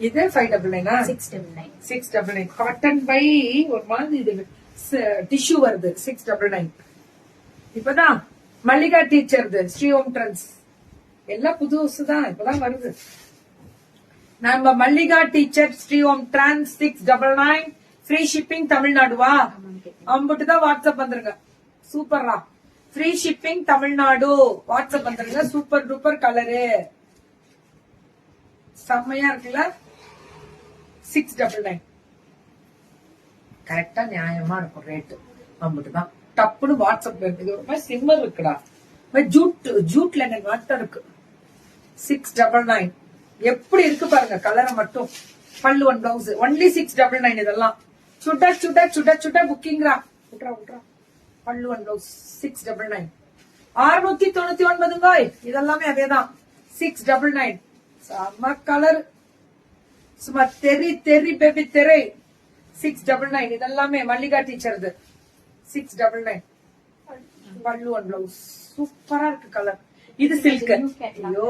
இது 599 699 699 cotton by ஒரு மாதிரி இது டிஷ்யூ வருது 699. இப்பதான் மல்லிகா டீச்சர் ஸ்ரீ ஓம் ட்ரெண்ட்ஸ் எல்லாம் புதுசுதான் இப்பதான் வருது. நம்ம மல்லிகா டீச்சர் ஸ்ரீ ஓம் ட்ரெண்ட்ஸ் 699 ஃப்ரீ ஷிப்பிங் தமிழ்நாடுவா அம்புட்டுதான் வாட்ஸ்அப் வந்துருங்க. சூப்பர்ரா ஃப்ரீ ஷிப்பிங் தமிழ்நாடு வாட்ஸ்அப் வந்துருங்க. சூப்பர் டூப்பர் கலரு செம்மையா இருக்குல்ல. 699 கரெக்டா நியாயமா இருக்கும் ரேட்டு. அம்புட்டுதான் டப்புன்னு வாட்ஸ்அப் இருக்கு. ஒரு மாதிரி சிம்மர் இருக்குடா, ஜூட்ல வாட்டம் இருக்கு. 699 எப்படி இருக்கு பாருங்க கலரை மட்டும். பல்லு ஒன் பிளவுஸ் ஒன்லி 699. இதெல்லாம் சுட சுட சுட சுட புக்கிங்ரா. விட்றா பல்லு ஒன் பிளவுஸ் 699 699. இதெல்லாமே அதேதான் 699. செம்ம கலர் சும்மா தெரி பேபி தெரை 699. இதெல்லாமே மல்லிகா டீச்சர் 699 பல்லு ஒன் பிளவுஸ் சூப்பரா இருக்கு கலர். இது சில்க். ஐயோ